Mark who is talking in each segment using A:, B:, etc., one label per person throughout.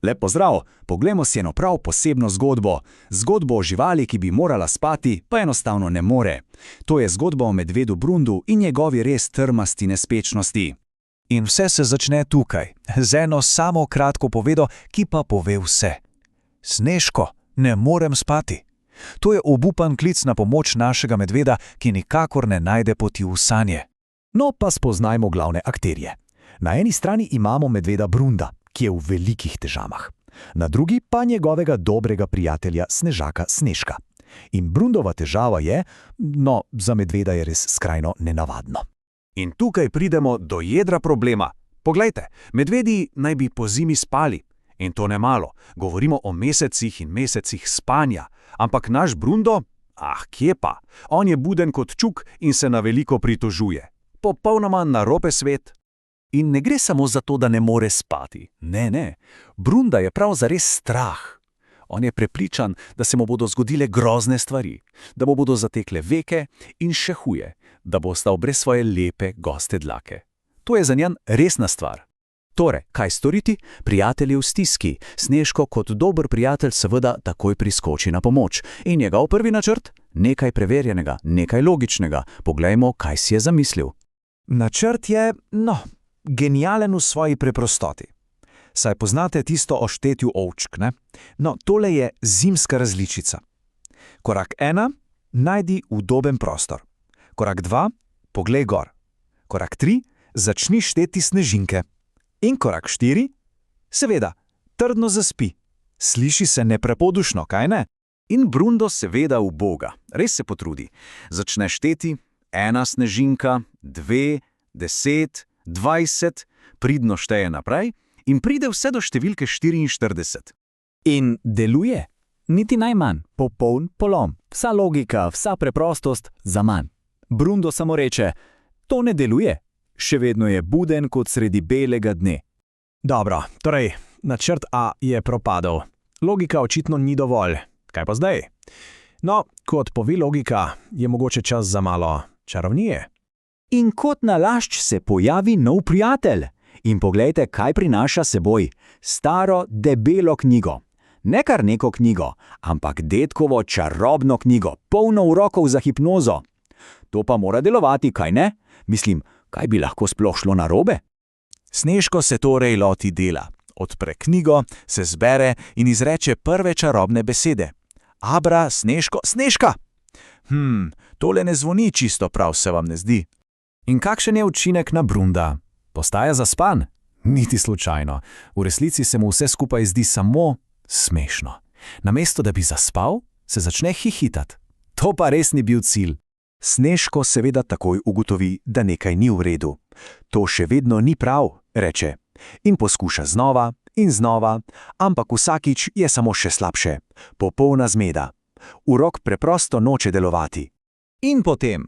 A: Lep pozdrav, poglejmo si eno prav posebno zgodbo. Zgodbo o živali, ki bi morala spati, pa enostavno ne more. To je zgodba o medvedu Brundu in njegovi res trmasti nespečnosti.
B: In vse se začne tukaj, z eno samo kratko povedo, ki pa pove vse. Snežko, ne morem spati. To je obupan klic na pomoč našega medveda, ki nikakor ne najde poti v sanje.
C: No, pa spoznajmo glavne akterje. Na eni strani imamo medveda Brunda, ki je v velikih težavah. Na drugi pa njegovega dobrega prijatelja Snežaka Snežka. In Brundova težava je, no, za medveda je res skrajno nenavadno.
D: In tukaj pridemo do jedra problema. Poglejte, medvedi naj bi pozimi spali. In to ne malo. Govorimo o mesecih in mesecih spanja. Ampak naš Brundo? Kje pa? On je buden kot čuk in se na veliko pritožuje. Popolnoma narobe svet.
B: In ne gre samo za to, da ne more spati. Ne. Brunda je prav zares strah. On je prepričan, da se mu bodo zgodile grozne stvari, da mu bodo zatekle veke in še huje, da bo ostal brez svoje lepe goste dlake. To je za njen resna stvar.
E: Torej, kaj storiti? Prijatelj je v stiski. Snežko kot dober prijatelj seveda takoj priskoči na pomoč. In njegov prvi načrt? Nekaj preverjenega, nekaj logičnega. Poglejmo, kaj si je zamislil.
C: Načrt je, genijalen v svoji preprostoti. Saj poznate tisto o štetju ovčk, ne? No, tole je zimska različica. Korak 1, najdi udoben prostor. Korak 2, poglej gor. Korak 3, začni šteti snežinke. In korak 4, seveda, trdno zaspi. Sliši se neprepodušno, kaj ne?
D: In Brundo seveda uboga, res se potrudi. Začne šteti, 1 snežinka, 2, 10, 20, pridno šteje naprej in pride vse do številke 44.
E: In deluje? Niti najmanj. Popoln polom. Vsa logika, vsa preprostost za manj. Brundo samo reče, to ne deluje. Še vedno je buden kot sredi belega dne.
C: Dobro, torej, načrt A je propadel. Logika očitno ni dovolj. Kaj pa zdaj? No, kot pove logika, je mogoče čas za malo čarovnije.
E: In kot nalašč se pojavi nov prijatelj. In poglejte, kaj prinaša seboj. Staro, debelo knjigo. Ne kar neko knjigo, ampak dedkovo čarobno knjigo, polno urokov za hipnozo. To pa mora delovati, kaj ne? Mislim, kaj bi lahko sploh šlo narobe?
B: Snežko se torej loti dela. Odpre knjigo, se zbere in izreče prve čarobne besede. Abra, Snežko, Snežka! Tole ne zvoni čisto prav, se vam ne zdi? In kakšen je učinek na Brunda? Postaja zaspan? Niti slučajno. V resnici se mu vse skupaj zdi samo smešno. Namesto da bi zaspal, se začne hihitati. To pa res ni bil cilj.
C: Snežko seveda takoj ugotovi, da nekaj ni v redu. To še vedno ni prav, reče. In poskuša znova in znova, ampak vsakič je samo še slabše. Popolna zmeda. Urok preprosto noče delovati.
D: In potem,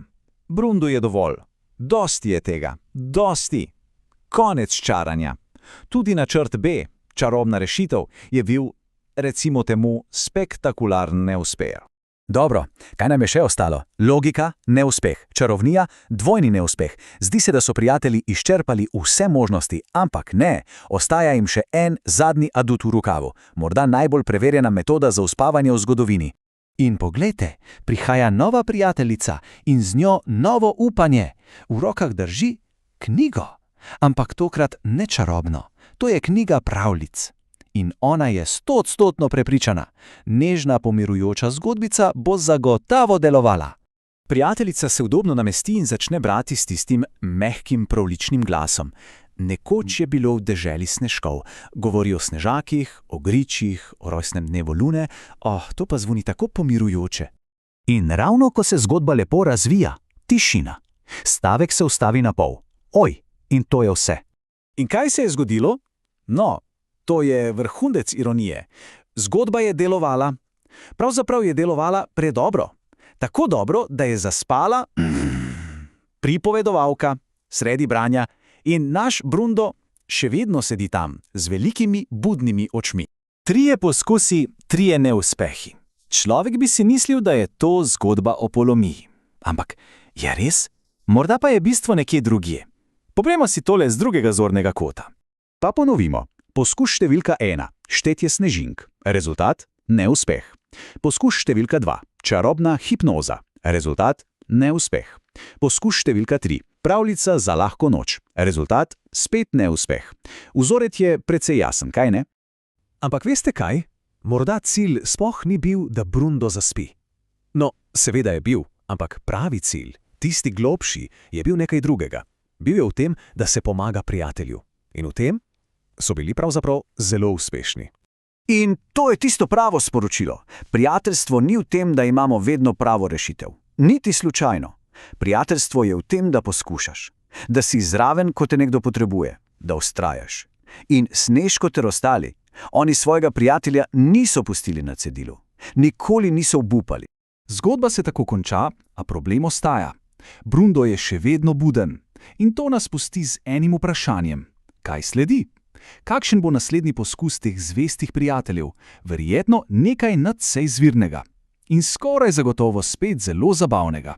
D: Brundu je dovolj. Dosti je tega. Dosti. Konec čaranja. Tudi načrt B, čarobna rešitev, je bil, recimo temu, spektakularen neuspeh.
E: Dobro, kaj nam je še ostalo? Logika, neuspeh. Čarovnija, dvojni neuspeh. Zdi se, da so prijatelji izčrpali vse možnosti, ampak ne. Ostaja jim še en zadnji adut v rokavu. Morda najbolj preverjena metoda za uspavanje v zgodovini. In poglejte, prihaja nova prijateljica in z njo novo upanje. V rokah drži knjigo. Ampak tokrat ne čarobno. To je knjiga pravljic. In ona je 100% prepričana. Nežna, pomirujoča zgodbica bo zagotovo delovala. Prijateljica se udobno namesti in začne brati s tistim mehkim pravličnim glasom. Nekoč je bilo v deželi snežkov. Govori o snežakih, o gričih, o rojstnem dnevu lune. To pa zvoni tako pomirujoče. In ravno ko se zgodba lepo razvija, tišina. Stavek se ustavi na pol. In to je vse.
D: In kaj se je zgodilo? No, to je vrhunec ironije. Zgodba je delovala. Pravzaprav je delovala predobro. Tako dobro, da je zaspala pripovedovalka sredi branja in naš Brundo še vedno sedi tam z velikimi budnimi očmi. 3 poskusi, 3 neuspehi. Človek bi si mislil, da je to zgodba o polomiji. Ampak je res? Morda pa je bistvo nekje drugje. Poglejmo si tole z drugega zornega kota. Pa ponovimo.
A: Poskus številka 1. Štetje snežink. Rezultat? Neuspeh. Poskus številka 2. Čarobna hipnoza. Rezultat? Neuspeh. Poskus številka 3. Pravljica za lahko noč. Rezultat? Spet neuspeh. Vzorec je precej jasen, kaj ne?
C: Ampak veste kaj? Morda cilj sploh ni bil, da Brundo zaspi. No, seveda je bil, ampak pravi cilj, tisti globši, je bil nekaj drugega. Bil je v tem, da se pomaga prijatelju. In v tem so bili pravzaprav zelo uspešni.
D: In to je tisto pravo sporočilo. Prijateljstvo ni v tem, da imamo vedno pravo rešitev. Niti slučajno. Prijateljstvo je v tem, da poskušaš. Da si zraven, ko te nekdo potrebuje. Da vztrajaš. In Snežko ter ostali, oni svojega prijatelja niso pustili na cedilu. Nikoli niso obupali.
B: Zgodba se tako konča, a problem ostaja. Brundo je še vedno buden. In to nas pusti z enim vprašanjem. Kaj sledi? Kakšen bo naslednji poskus teh zvestih prijateljev? Verjetno nekaj nadvse izvirnega. In skoraj zagotovo spet zelo zabavnega.